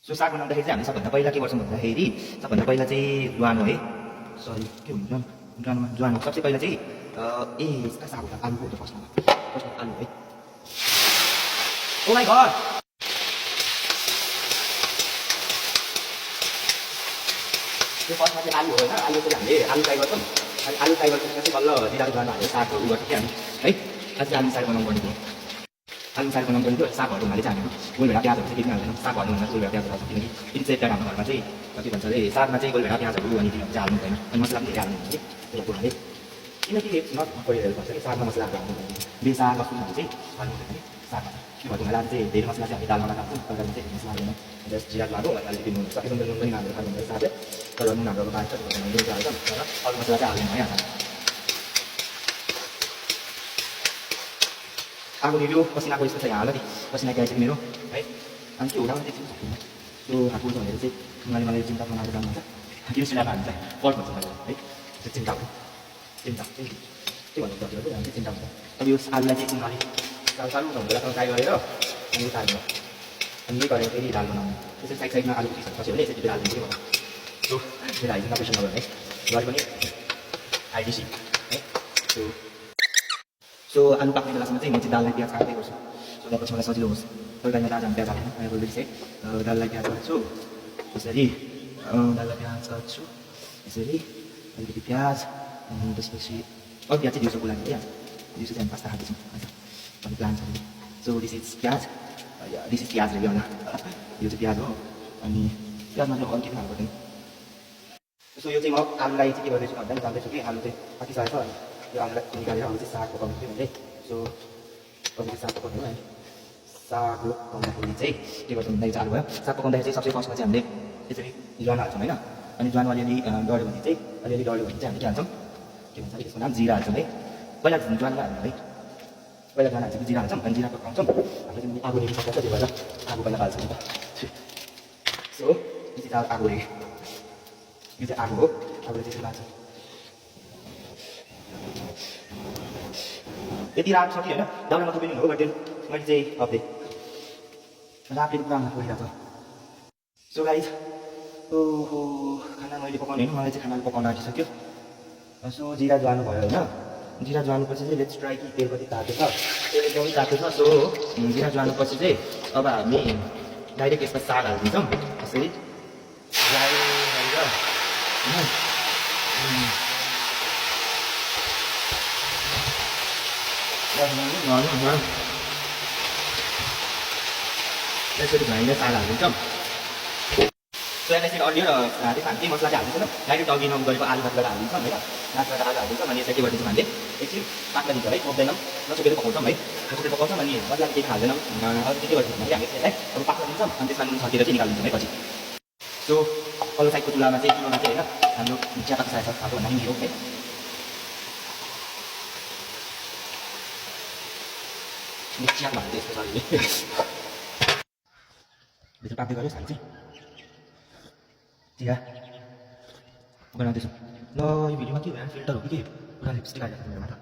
so साग बनाउँदाखेरि चाहिँ हामीले सबभन्दा पहिला के गर्छौँ भन्दाखेरि सबभन्दा पहिला चाहिँ ज्वानो है सरी के हुन्छ ज्वानो सबसे पहिला चाहिँ साग हो आलुको हुन्छ फर्स्टमा आलु है ओ माई गड त्यो फर्स्टमा चाहिँ आलु हो होइन आलु चाहिँ हामीले आलु फ्राई गर्छौँ अनि आलु फ्राई गरेपछि चाहिँ बल्ल जिरा ज्वानो हालेर सागहरू गर्छ कि हामी है अझै आलु साग बनाउनु पर्ने थियो आलु साग बनाउनु पर्ने थियो सागहरू हुनाले चाहिँ हामी गोलभेडा प्याजहरू चाहिँ किन हाल्दैनौँ सागहरू हुँदा गोलभेडा प्याजहरू हाल्छ किनकि इन्सेक्ट हाम्रो घरमा चाहिँ के भन्छ अरे सागमा चाहिँ गोलभेडा प्याजहरू अनि तिनीहरू चाहिँ हाल्नु हुँदैन अनि मसला पनि धेरै हाल्नु हुन्छ कि त्यही कुराले किनकि नट परिरहेको पर्छ कि सागमा मसलाहरू हाल्नु हुँदैन बेसा लसुनहरू चाहिँ हाल्नु हुँदैन कि सागमा के भएको हुनाले चाहिँ धेरै मसला चाहिँ हामी दालमा हाल्छौँ तरकारीमा चाहिँ मसला हाल्दैन जस्ट जिरा ज्वानो अनि अलिकति नुन सकेसम्म नुन पनि हालेर खानु हुँदैन सागले तर नुन हाम्रो बाहेक छ नुन चाहिँ हाल्छौँ तर अरू मसला चाहिँ हाल्दैन भइहाल्छ आगो रिभ्यू पसिनाको यस्तो छ यहाँ होला नि पसिना गएपछि मेरो है अनि त्यो हुँदा पनि देख्नु सक्दिनँ त्यो हात उल्टो भनेर चाहिँ उनीहरूले मलाई चिन्ता बनाएर जानुहुन्छ यो सिलामा हामी चाहिँ पट भन्छ मैले है त्यो चिन्ता हो चिन्ता चाहिँ के भन्नु सक्यो भने हामी चाहिँ चिन्ता हुन्छ अब यो आलुलाई चाहिँ उनीहरूले सानो सानो बेलासम्म फ्राई गरेर अनि उतार्नु अनि यही गरेर फेरि दाल बनाउनु त्यसरी साइड साइडमा आलु पिसहरू पछि भने यसरी फेरि हालिदिनु कि सो फेरि हालिदिनु प्रेसर नगर्नु है गरे पनि आइडिसी है सो आलु पाक्ने बेलासम्म चाहिँ म चाहिँ दाललाई प्याज काट्दै गर्छु सो त्यसपछि मलाई सजिलो होस् तरकारीमा दाल हामी प्याज हाल्दैन मैले बोल्दै चाहिँ दाललाई प्याज काट्छु त्यसरी दाललाई प्याज काट्छु यसरी अलिकति प्याज अनि त्यसपछि अब प्याज चाहिँ दिउँसोको लागि है दिउँसो चाहिँ हामी पास्ता खाँदैछौँ अनि प्लान छ सो दिस इज प्याज रेडी होला यो चाहिँ प्याज हो अनि प्याजमा चाहिँ अरू के हाल्नु पर्दैन सो यो चाहिँ म आलुलाई चाहिँ के गर्दैछु भन्दा पनि जान्दैछु कि आलु चाहिँ पाकिसकेको छ अनि यो आलुलाई निकालेर अरू चाहिँ साग पकाउनु थियो भने सो अरू चाहिँ साग पकाउनु है साग पकाउँदाखेरि चाहिँ के गर्छौँ भन्दाखेरि चाहिँ आलु भयो साग पकाउँदाखेरि चाहिँ सबसे फर्स्टमा चाहिँ हामीले यसरी ज्वानो हाल्छौँ होइन अनि ज्वानो अलिअलि डढ्यो भने चाहिँ हामीले के हाल्छौँ के भन्छ त्यसको नाम जिरा हाल्छौँ है पहिला ज्वानो हाल्छौँ है पहिला ज्वानो हाल्छौँ जिरा हाल्छौँ अनि जिरा पकाउँछौँ हामीले चाहिँ आगो रेडी सक्छ त्यो भएर आगो पहिला हाल्छौँ नि त सो यो चाहिँ आगो रेडी यो चाहिँ आगो हो आगोले चाहिँ हाल्छ यति रात छ कि होइन दाउरामा थुपिनु हो बट मैले चाहिँ हप्दै रातले पुरानो परिरहेको छ सो गाइज ओहो खाना मैले पकाउने होइन मलाई चाहिँ खाना पकाउन आँटिसक्यो सो जिरा ज्वानो भयो होइन जिरा ज्वानोपछि चाहिँ लेट्स ट्राई कि तेल कति तातो छ तेल एकदमै तातो छ सो जिरा ज्वानोपछि चाहिँ अब हामी डाइरेक्ट यसमा साग हालिदिन्छौँ यसरी यसरी भाइले साग हालिदिन्छौँ सो यसलाई चाहिँ अलिअलि त्यसमा हामी केही मसला चाहिँ हाल्दैछौँ डाइरेक्ट अघि गरेको आलु काटेर हालिदिन्छौँ होइन काटेर आलु हालिदिन्छौँ अनि यसलाई के गरिदिन्छौँ हामीले एकछिन पाक्न दिन्छौँ है छोप्दैनौँ नछोपेर पकाउँछौँ है नछोपेर पकाउँछौँ अनि मजाले केही हाल्दैनौँ अरू चाहिँ के गरिदिन्छौँ भने हामी यसलाई अब पाक्न दिन्छौँ अनि त्यसमा नुन छर्केर चाहिँ निकालिदिन्छौँ है पछि सो अरू साइडको चुलामा चाहिँ चुलोमा चाहिँ होइन हाम्रो चिया पाकिसकेको छ तातो भन्दा पनि हो है चिया भन्दै यस्तो छ भित्र पाक्दै गऱ्यो हामी चाहिँ चिया बनाउँदैछौँ ल यो भिडियोमा के भयो फिल्टर हो कि के पुरा लिपस्टिक हालेको छ मेरोमा त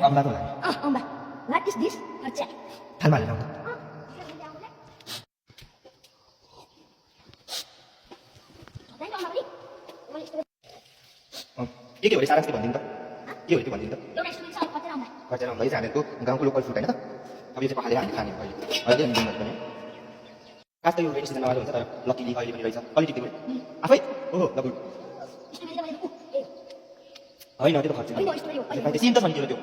अम्बा त होला थालमा हालेर के हो अरे सारा भनिदिनु त के हो त्यो भनिदिनु त कचेर अम्बा चाहिँ हामीहरूको गाउँको लोकल फुड होइन त अब यो चाहिँ पखालेर हामी खाने अहिले अनि दिनु पनि खास त यो रेनी सिजनमा हुन्छ तर लक्कीली अहिले पनि रहेछ क्वालिटी त्यो आफै ओहो ल गुड होइन त्यो त खर्च सेम त छ नि त्यो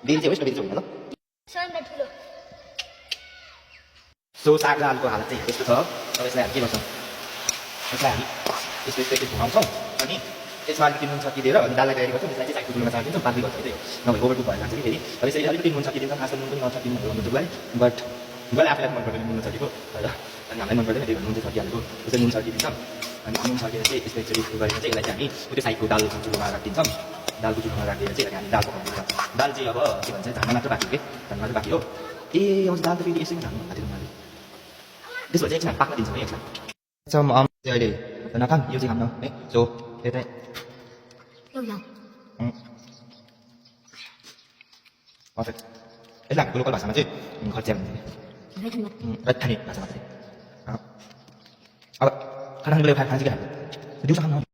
बेल चाहिँ हो बेल चाहिँ होइन ल सो साग र आलुको हालत चाहिँ यस्तो छ अब यसलाई हामी के गर्छौँ यसलाई हामी यस्तो यस्तो घुमाउँछौँ अनि यसमा अलिकति नुन छर्किदिएर अनि दाललाई तयारी गर्छौँ त्यसलाई चाहिँ साइडको चुलोमा छर्किन्छौँ बाँकी गर्छ त्यही हो नभए ओभरकुक भएर जान्छ कि फेरि अब यसरी अलिकति नुन छर्किदिन्छौँ खासमा नुन पनि नछर्किनु भन्नु दुःखलाई बट मलाई आफूलाई मन पर्दैन नुन छर्किएको तर अनि हामीलाई मन पर्दैन त्यही भएर नुन चाहिँ छर्किहालेको त्यसरी नुन छर्किदिन्छौँ अनि नुन छर्केर चाहिँ यसलाई यसरी गरेर चाहिँ यसलाई चाहिँ हामी त्यो साइडको दालको चुलोमा राखिदिन्छौँ दालको चुलोमा राखेर चाहिँ हामी दाल पकाउँछौँ दाल चाहिँ अब के भन्छ झाना मात्र बाँकी के झाना मात्र बाँकी हो ए आउँछ दाल त फेरि यसरी झानु भन्दा थियो उनीहरूले त्यसो चाहिँ एकछिन पाक्न दिन्छौँ है एकछिन अहिले नखाम यो चाहिँ खानु है सो यतै पर्फेक्ट यसलाई हामी लोकल भाषामा चाहिँ खर्च्या भन्छ रैथाने भाषामा चाहिँ अब खाना खाने खाना चाहिँ के खान्छ दिउँसो खानु